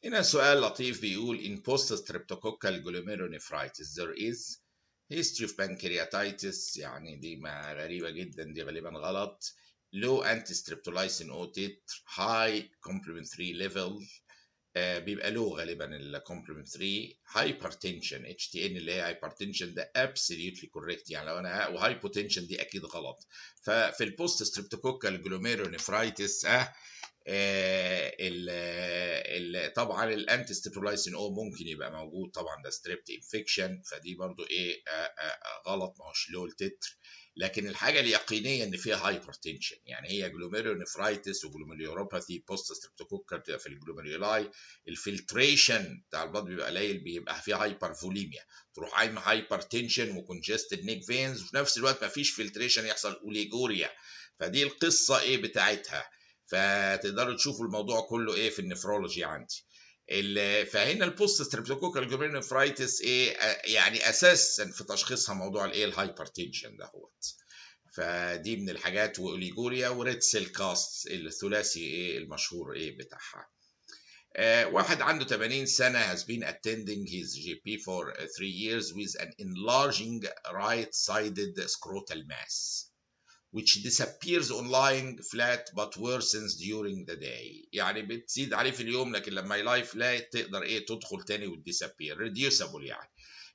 هنا سؤال لطيف بيقول in post-streptococcal glomerulonephritis there is history of pancreatitis. يعني دي ما غريبة جدا، دي غالبا غلط. low anti-streptolysin O titr, high complement 3 level. بيبقى له غالبا الكومبلمنت 3. هايبرتنشن اتش تي ان اللي هي هايبرتنشن ده ابسوليوتلي كوريكت، يعني لو انا وهايبوتنشن دي اكيد غلط. ففي البوست ستريبتوكوكال جلوميرونيفرايتس طبعا الانتي ستيبولايسين او ممكن يبقى موجود، طبعا ده ستريبت انفكشن، فدي برضو ايه غلط، ما هوش له التتر. لكن الحاجه اليقينيه ان فيها هايبرتنشن، يعني هي جلوميرونيفرايتس وجلوميريوروباثي بوست ستريبتوكوكال بتبقى في الجلوميرولاي. الفلتريشن بتاع البلد بيبقى قليل، بيبقى فيه هايبر فوليميا، تروح عايمه هايبر تنشن وكونجستد نيك فينز، وفي نفس الوقت ما فيش فلتريشن يحصل اوليجوريا. فدي القصه ايه بتاعتها. فتقدروا تشوفوا الموضوع كله ايه في النفرولوجي عندي. فهنا البوست ستريبتوكوكال جلوميرونيفرايتس ايه يعني اساسا في تشخيصها موضوع الايه الهايبرتنشن دهوت. فدي من الحاجات، واوليجوريا وريد سيل كاست الثلاثي ايه المشهور ايه بتاعها. واحد عنده 80 سنة has been attending his GP for 3 years with an enlarging right-sided scrotal mass which disappears on lying flat but worsens during the day. يعني بتزيد عليه في اليوم، لكن لما يلاي فلات تقدر ايه تدخل تاني وتديسابير. reducible يعني.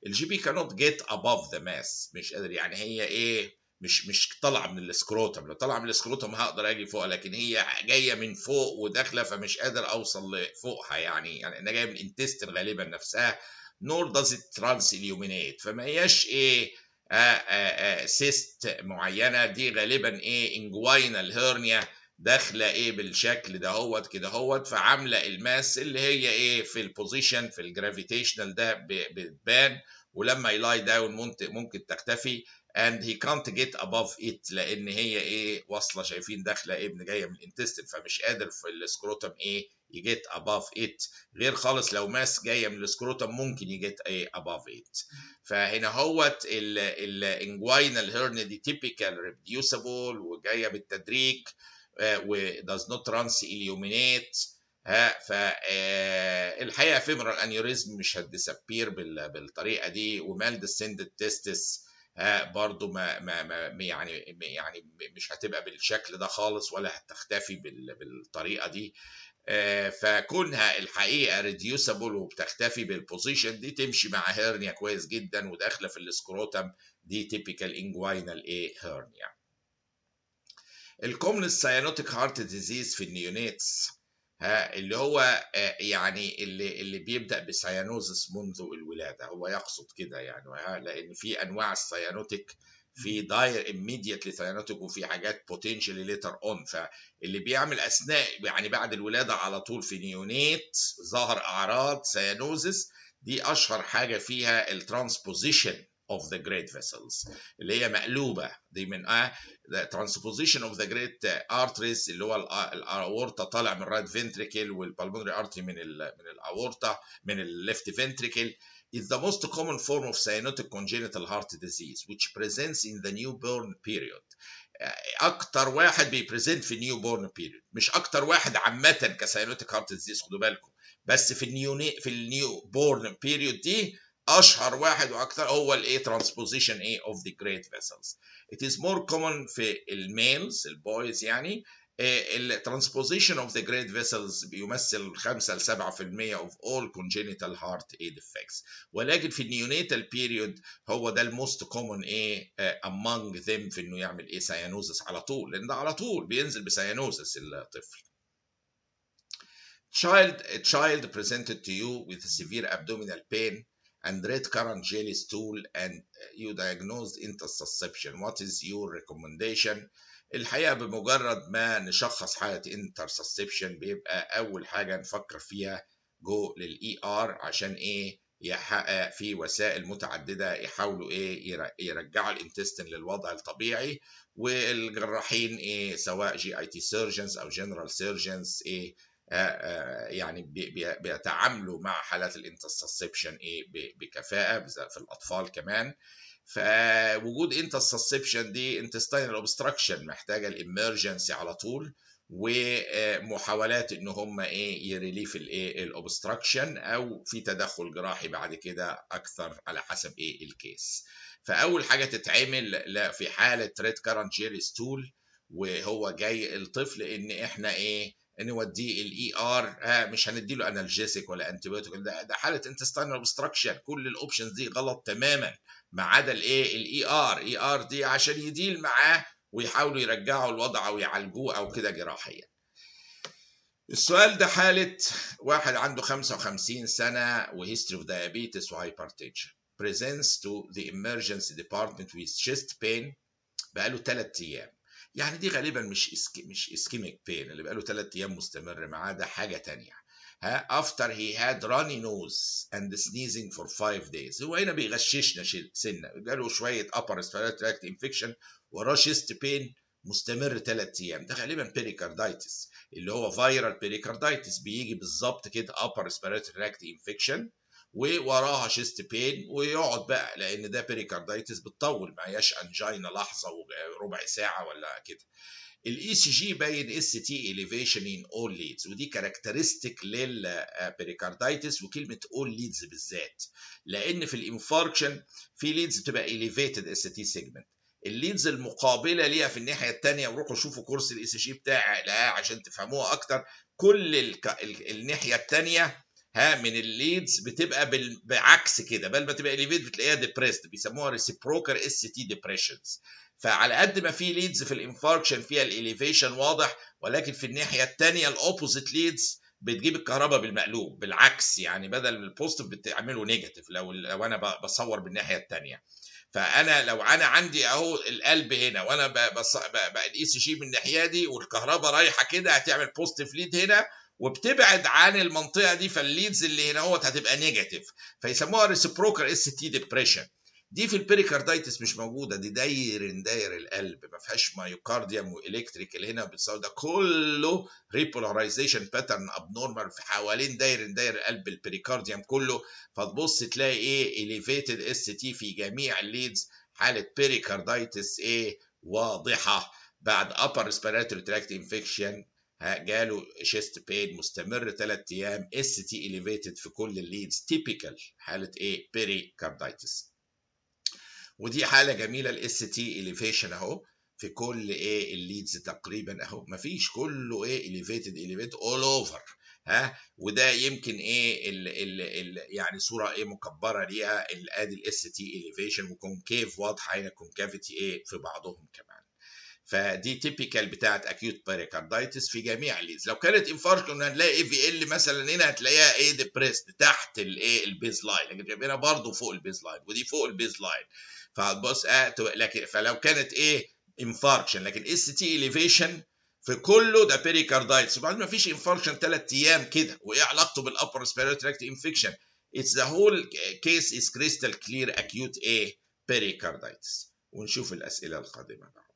الجي بي cannot get above the mass، مش قادر، يعني هي ايه مش طالعه من السكروتم. لو طالعه من السكروتم هقدر اجي فوقها، لكن هي جايه من فوق وداخله، فمش قادر اوصل لفوقها، يعني انا جايه من الانتستين غالبا نفسها. nor does it trans illuminate، فما هياش ايه سيست معينه، دي غالبا ايه انجوينال هيرنيا داخله ايه بالشكل دهوت كده هوت، فعامله الماس اللي هي ايه في البوزيشن في الجرافيتيشنال ده بتبان، ولما يلاي داون ممكن تختفي. and he can't get above it لان هي ايه واصله، شايفين داخله ايه جايه من الانتستين، فمش قادر في السكروتم ايه يجيت above it. غير خالص لو ماس جايه من السكروتم ممكن يجيت ايه above it. فهنا هوت الانجوينال هيرن دي تيبيكال ريديوسبل وجايه بالتدريج و does not trans illuminate. فالحقيقه فيمرال انيوريزم مش هتديسابير بالطريقه دي، ومال ديسندد تيستس برضو يعني مش هتبقى بالشكل ده خالص، ولا هتختفي بالطريقه دي. فكونها الحقيقه ريديوسبل وبتختفي بالبوزيشن دي تمشي مع هيرنيا كويس جدا وداخله في السكروتم، دي تيبيكال انجوينال ايه هيرنيا. الكومن ساينوتيك هارت ديزيز في النيونيتس اللي هو يعني اللي بيبدا بسيانوزس منذ الولاده، هو يقصد كده يعني، لان في انواع السيانوتيك، في داير immediately سيانوتيك وفي حاجات potentially later on. فاللي بيعمل اثناء يعني بعد الولاده على طول في نيونيت ظهر اعراض سيانوزس، دي اشهر حاجه فيها الترانسبوزيشن of the great vessels اللي هي مقلوبه، دي من the transposition of the great arteries اللي هو الاورطه طالع من الرايت فنتريكل، والبالمونري ارتري من الاورطه من الليفت فنتريكل is the most common form of cyanotic congenital heart disease which presents in the newborn period. اكتر واحد بيبريزنت في النيو بورن بيريود، مش اكتر واحد عامه كساينوتيك هارت ديزيز، خدوا بالكم، بس في النيو بورن بيريود دي اشهر واحد واكثر هو الايه ترانسبوزيشن ايه اوف ذا جريت فيسلز. It is more common في الميلز البويز يعني. الترانسبوزيشن اوف ذا جريت فيسلز بيمثل 5 ل 7% of all congenital heart defects، ولكن في النيونيتال بيريود هو ده الموست كومن ايه among them في انه يعمل ايه سيانوزس على طول، لان ده على طول بينزل بسيانوزس الطفل. child presented to you with severe abdominal pain and red currant jelly stool and you diagnosed intersusception. What is your recommendation؟ الحقيقة بمجرد ما نشخص حالة intersusception بيبقى أول حاجة نفكر فيها جو للإي آر، عشان إيه يحقق في وسائل متعددة يحاولوا إيه يرجعوا الانتستين للوضع الطبيعي، والجراحين إيه سواء جي اي تي سيرجنز أو جنرال سيرجنز إيه يعني بيتعاملوا مع حالات الانترسسبشن ايه بكفاءه في الاطفال كمان. فوجود انترسسبشن دي intestinal obstruction محتاجه الامرجنسي على طول، ومحاولات ان هم ايه يريليف الايه الاوبستراكشن او في تدخل جراحي بعد كده اكثر على حسب ايه الكيس. فاول حاجه تتعمل في حاله ريد كارنت جيري ستول وهو جاي الطفل ان احنا ايه نوديه الاي ار، مش هنديله انالجيسيك ولا انتيبيوتيك، ده حاله انتستينال اوبستراكشن، كل الاوبشنز دي غلط تماما ما عدا الايه الاي ار دي عشان يديل معاه ويحاولوا يرجعوا الوضع او يعالجوه او كده جراحيا. السؤال ده حالة واحد عنده 55 سنة وهيستوري اوف diabetes وهايبرتنشن presents to the emergency department with chest pain بقاله 3 ايام. يعني دي غالبا مش اسكيميك بين، اللي بقاله 3 ايام مستمر معاه ده حاجة تانية. after he had runny nose and sneezing for 5 days. هو هنا بيغششنا سنة، جاله شوية upper respiratory tract infection وراه chest pain مستمر 3 ايام. ده غالبا بيريكاردايتس اللي هو فيرال بيريكاردايتس، بيجي بالظبط كده upper respiratory tract infection ووراها شيست بين ويقعد بقى، لان ده بيريكاردايتس بتطول، ما هياش انجينا لحظه وربع ساعه ولا كده. الاي سي جي باين اس تي elevation in all leads، ودي كاركترستيك للبيريكاردايتس وكلمه all leads بالذات، لان في الانفاركشن في ليدز بتبقى elevated اس تي سيجمنت، الليدز المقابله ليها في الناحيه الثانيه، وروحوا شوفوا كورس الاي سي جي بتاعي عشان تفهموها اكتر. كل الناحيه الثانيه من الليدز بتبقى بعكس كده، بل ما تبقى اليفيت بتلاقيها ديبريسد، بيسموها ريسيبروكال اس تي ديبريشنز. فعلى قد ما في ليدز في الانفاركشن فيها الاليفيشن واضح، ولكن في الناحيه الثانيه الاوبوزيت ليدز بتجيب الكهرباء بالمقلوب بالعكس، يعني بدل البوزيتيف بتعمله نيجاتيف لو انا بصور بالناحيه الثانيه. فانا لو انا عندي اهو القلب هنا وانا الاي سي جي من الناحيه دي والكهرباء رايحه كده، هتعمل بوزيتيف ليد هنا وبتبعد عن المنطقه دي، فالليدز اللي هنا اهوت هتبقى نيجاتيف، فيسموها ريسيبروكال اس تي ديبريشن. دي في البيريكاردايتس مش موجوده، دي داير القلب، ما فيهاش مايوكارديوم والكتريكال هنا بتصور، ده كله ريبولاريزيشن باترن ابنورمال في حوالين داير القلب البيريكارديوم كله. فتبص تلاقي ايه اليفيتد اس تي في جميع الليدز، حاله بيريكاردايتس ايه واضحه بعد upper respiratory tract infection، جاله شيست بين مستمر 3 ايام، اس تي اليفيتد في كل الليدز، تيبيكال حاله ايه بيريكاردايتس. ودي حاله جميله الاس تي اليفيشن اهو في كل ايه الليدز تقريبا اهو، مفيش كله ايه اليفيتد اول اوفر. وده يمكن ايه يعني صوره ايه مكبره ليها، ادي الاس تي اليفيشن وكونكيف واضحه هنا، كونكافيتي ايه في بعضهم كمان. فدي تيبيكال بتاعت اكيوت بيريكاردايتس في جميع الليدز. لو كانت انفاركشن هنلاقي اي في ال مثلا هنا هتلاقيها ايه ديبريست تحت الايه البيز لاين، لكن جايبينها برضه فوق البيز لاين ودي فوق البيز لاين. فبص لكن فلو كانت ايه انفاركشن لكن اس تي اليفيشن في كله ده بيريكاردايتس، وبعدين ما فيش انفاركشن 3 ايام كده، وايه علاقته بالابر ريسبيراتوري تراكت انفكشن؟ اتس ذا هول كيس از كريستال كلير اكيوت ايه بيريكاردايتس. ونشوف الاسئله القادمه بقى.